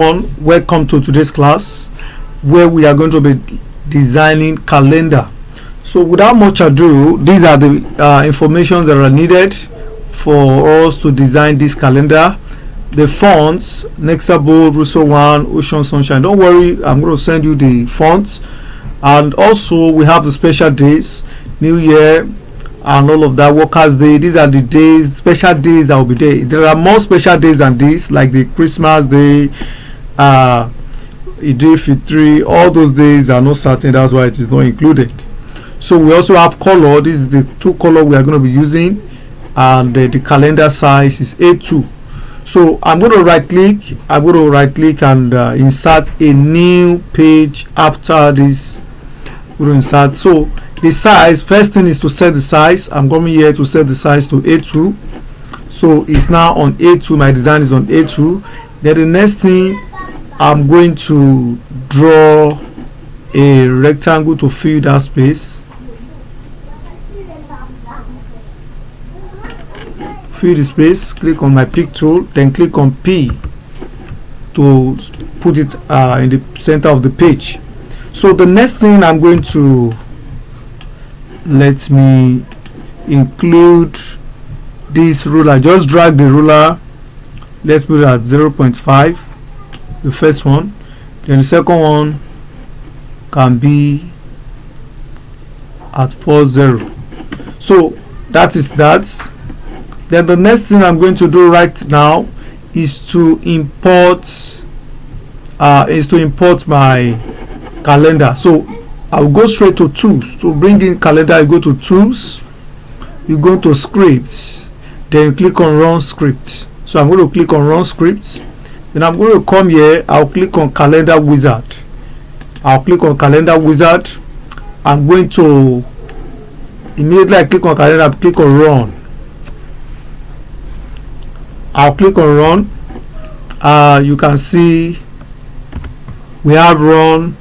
Welcome to today's class where we are going to be designing calendar. So without much ado, these are the information that are needed for us to design this calendar. The fonts, Nexa Bold, Russo One, Ocean Sunshine. Don't worry, I'm going to send you the fonts. And also we have the special days, New Year and all of that, Workers' Day. These are the days, special days that will be there. There are more special days than this, like the Christmas Day, Eid Fitri. All those days are not certain, that's why it is not included. So we also have color. This is the two color we are going to be using, and the calendar size is A2. So I'm going to right click and insert a new page after this. We're going to insert. So the size, first thing is to set the size. I'm coming here to set the size to A2. So it's now on A2. My design is on A2. Then the next thing, I'm going to draw a rectangle to fill that space. Fill the space, click on my pick tool, then click on P to put it in the center of the page. So the next thing I'm going to, let me include this ruler. Just drag the ruler, let's put it at 0.5, the first one. Then the second one can be at 40. So that is that. Then the next thing I'm going to do right now is to import my calendar. So I'll go straight to tools. To bring in calendar, you go to tools, you go to script, then you click on run script. So I'm going to click on run script. Then I'm going to come here, I'll click on calendar wizard. I'm going to immediately I click on calendar, I'll click on run. I'll click on run. You can see we have run.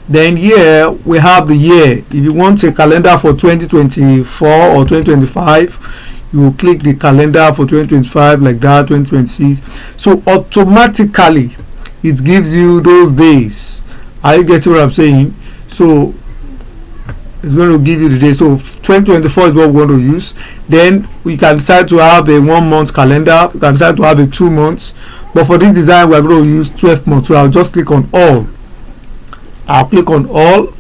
Then here we have the year. If you want a calendar for 2024 or 2025, you will click the calendar for 2025 like that, 2026. So automatically it gives you those days. Are you getting what I'm saying? So it's going to give you the day. So 2024 is what we're going to use. Then we can decide to have a 1 month calendar. We can decide to have a 2 months. But for this design, we're going to use 12 months. So I'll just click on all. I'll click on all.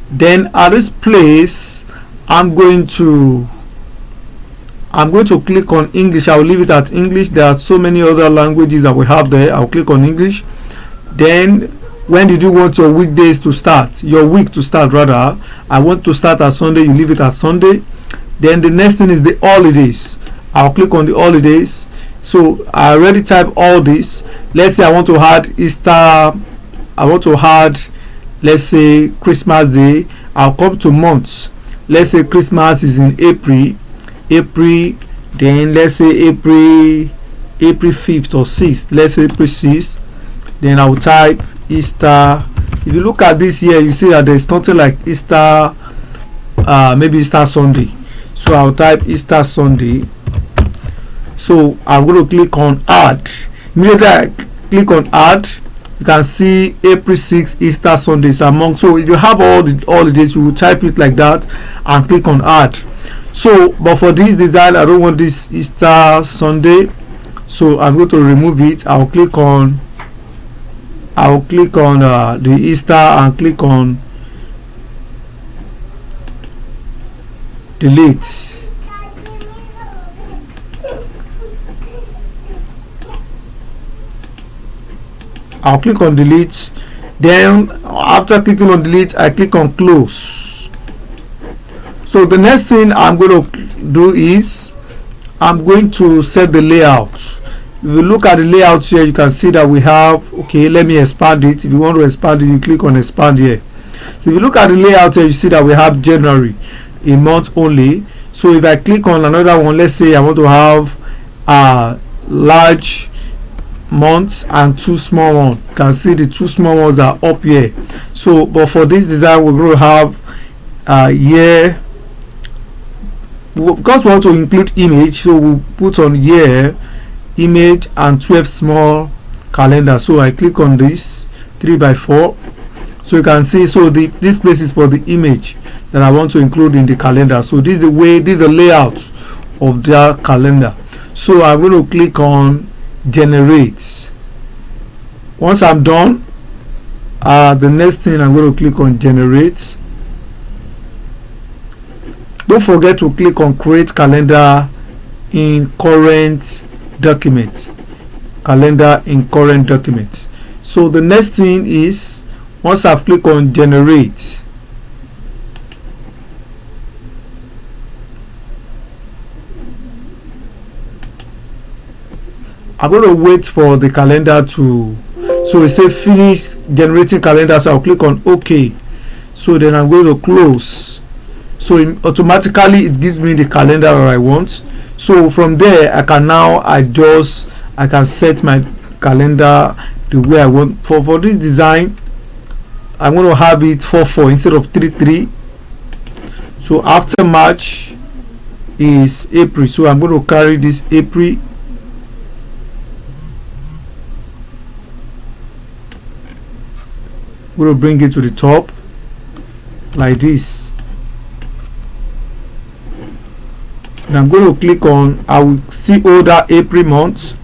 Then at this place, I'm going to click on English. I'll leave it at English. There are so many other languages that we have there. I'll click on English. Then when did you want your weekdays to start? Your week to start rather. I want to start at Sunday. You leave it at Sunday. Then the next thing is the holidays. I'll click on the holidays. So I already typed all this. Let's say I want to add Easter. I want to add, let's say, Christmas Day. I'll come to months. Let's say Christmas is in April. Then let's say April 5th or 6th. Let's say April 6th. Then I'll type Easter. If you look at this here, you see that there's something like Easter, maybe Easter Sunday. So I'll type Easter Sunday. So I'm going to click on add. Immediately I click on add, you can see April 6th Easter Sundays among. So if you have all the days, you will type it like that and click on add. So but for this design, I don't want this Easter Sunday, so I'm going to remove it. I'll click on the Easter and click on delete. I'll click on delete. Then after clicking on delete, I click on close. So the next thing I'm going to do is I'm going to set the layout. If you look at the layout here, you can see that we have, okay, let me expand it. If you want to expand it, you click on expand here. So if you look at the layout here, you see that we have January, a month only. So if I click on another one, let's say I want to have large months and 2 small ones. You can see the 2 small ones are up here. So but for this design, we're going to have year, because we want to include image, so we'll put on year, image, and 12 small calendar. So I click on this 3x4. So you can see, so this place is for the image that I want to include in the calendar. So this is the way, this is the layout of their calendar. So I'm going to click on generate. Once I'm done, the next thing I'm going to click on generate. Don't forget to click on create calendar in current document. Calendar in current document. So the next thing is, once I've clicked on generate, I'm going to wait for the calendar to, so it says finish generating calendar, so I'll click on OK. So then I'm going to close. So automatically it gives me the calendar that I want. So from there I can now adjust, I can set my calendar the way I want. For this design, I'm going to have it 4/4 instead of 3/3. So after March is April, so I'm going to carry this April. I'm going to bring it to the top like this. And I'm going to click on, I will see hold that April month.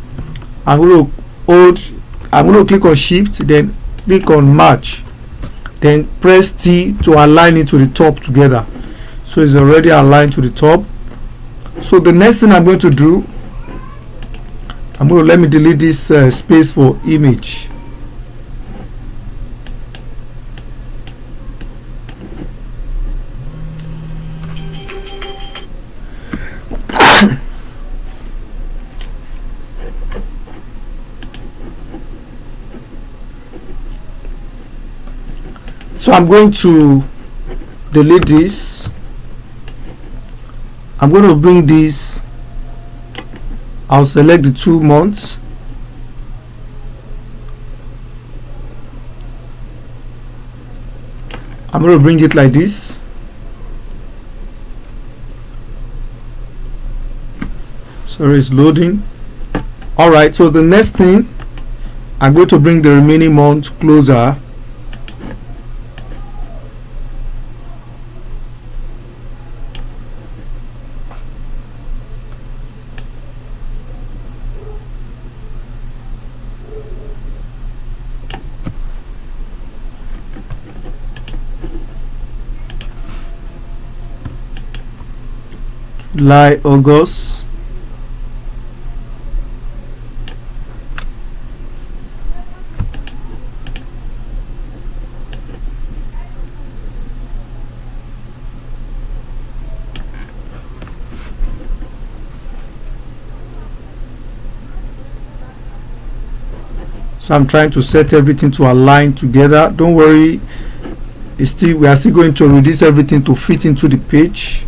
I'm going to click on shift, then click on March, then press T to align it to the top together. So it's already aligned to the top. So the next thing I'm going to do, I'm going to let me delete this space for image. So I'm going to delete this. I'm going to bring this, I'll select the 2 months. I'm going to bring it like this. Sorry, it's loading. Alright, so the next thing, I'm going to bring the remaining months closer. July, August. So I'm trying to set everything to align together. Don't worry, we are still going to reduce everything to fit into the page.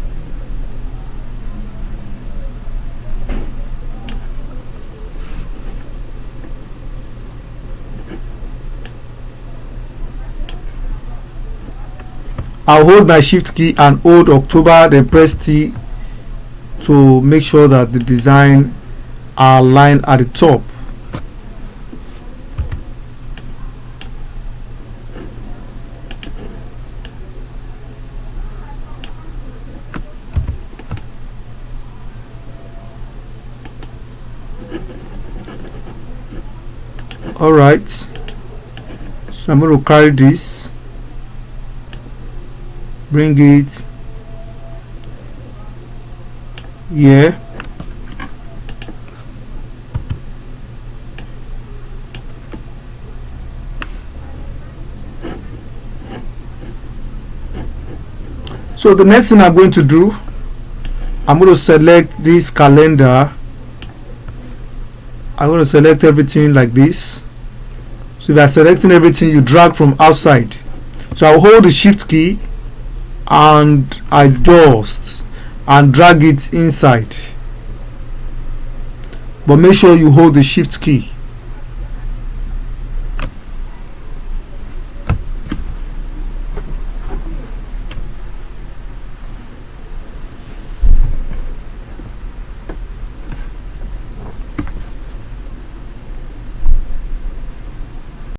I'll hold my shift key and hold October, then press T to make sure that the design are aligned at the top. Alright, so I'm going to carry this, bring it here. So the next thing I'm going to do, I'm going to select this calendar. I'm going to select everything like this. So if you are selecting everything, you drag from outside. So I'll hold the shift key and adjust and drag it inside. But make sure you hold the shift key.